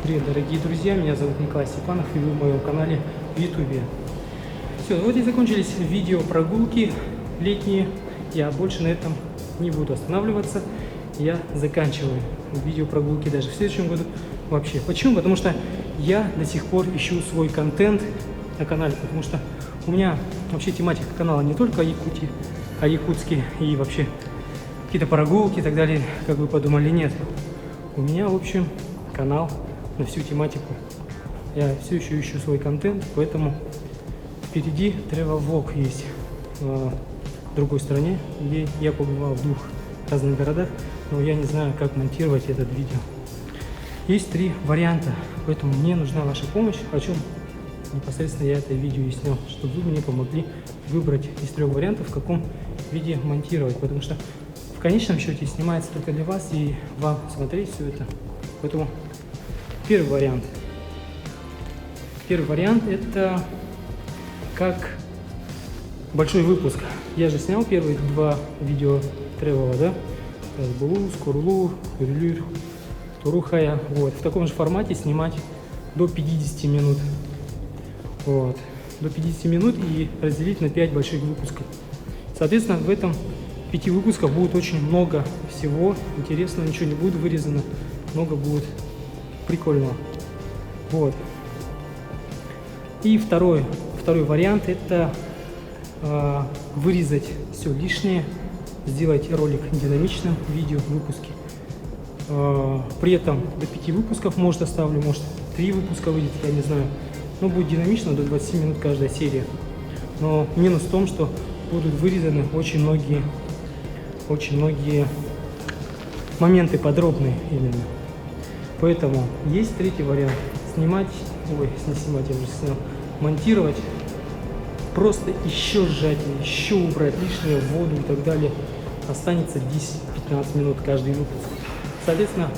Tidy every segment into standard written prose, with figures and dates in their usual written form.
привет, дорогие друзья, меня зовут Николай Степанов, и вы в моем канале в YouTube. Все, вот и закончились видео прогулки летние. Я больше на этом не буду останавливаться. Я заканчиваю видео прогулки даже в следующем году вообще. Почему? Потому что я до сих пор ищу свой контент на канале, потому что у меня вообще тематика канала не только о Якутии, о Якутске и вообще какие-то прогулки и так далее, как вы подумали, нет. У меня, в общем, канал на всю тематику. Я все еще ищу свой контент, поэтому впереди travel vlog есть в другой стране, где я побывал в 2 разных городах, но я не знаю, как монтировать этот видео. Есть 3 варианта, поэтому мне нужна ваша помощь, о чем непосредственно я это видео и снял, чтобы вы мне помогли выбрать из 3 вариантов, в каком виде монтировать, потому что в конечном счете снимается только для вас и вам смотреть все это. Поэтому первый вариант. Первый вариант это как большой выпуск. Я же снял первые 2 видео тревела, да? Булу, Скорлу, Юрлюр, Турухая. Вот. В таком же формате снимать до 50 минут. Вот. До 50 минут и разделить на 5 больших выпусков. Соответственно, в этом 5 выпусках будет очень много всего интересного, ничего не будет вырезано, много будет прикольного. Вот. И второй вариант это вырезать все лишнее, сделать ролик динамичным, видео выпуски. При этом до 5 выпусков может оставлю, может 3 выпуска выйдет, я не знаю. Но будет динамично, до 20 минут каждая серия. Но минус в том, что будут вырезаны очень многие моменты подробные именно. Поэтому есть 3-й вариант. Монтировать просто еще сжатнее, еще убрать лишнее, воду и так далее. Останется 10-15 минут каждый выпуск. Соответственно,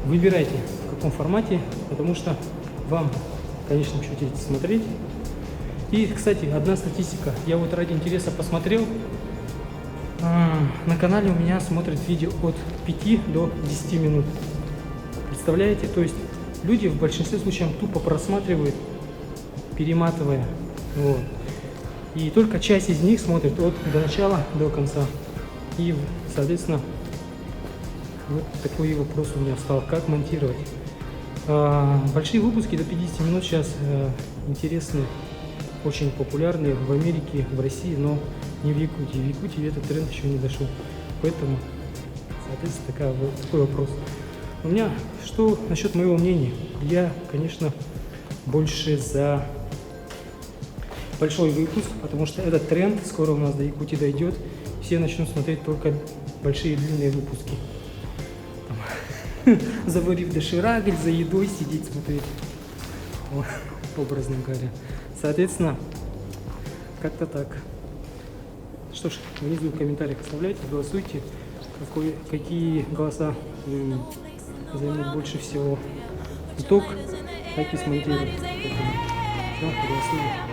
выбирайте в каком формате, потому что вам в конечном счете смотреть. И, кстати, одна статистика. Я вот ради интереса посмотрел. На канале у меня смотрят видео от 5 до 10 минут. Представляете? То есть люди в большинстве случаев тупо просматривают, перематывая. Вот. И только часть из них смотрит от до начала до конца. И, соответственно, вот такой вопрос у меня встал. Как монтировать? Большие выпуски до 50 минут сейчас интересны, очень популярны в Америке, в России, но не в Якутии. В Якутии этот тренд еще не дошел. Поэтому, соответственно, такой вопрос. У меня, что насчет моего мнения? Я, конечно, больше за большой выпуск, потому что этот тренд скоро у нас до Якутии дойдет. Все начнут смотреть только большие длинные выпуски. Заварив доширак, за едой сидеть смотреть. Образно говоря. Соответственно, как-то так. Что ж, внизу в комментариях оставляйте, голосуйте, какие голоса займут больше всего. Итог, так и смонтирую. Все, голосуем.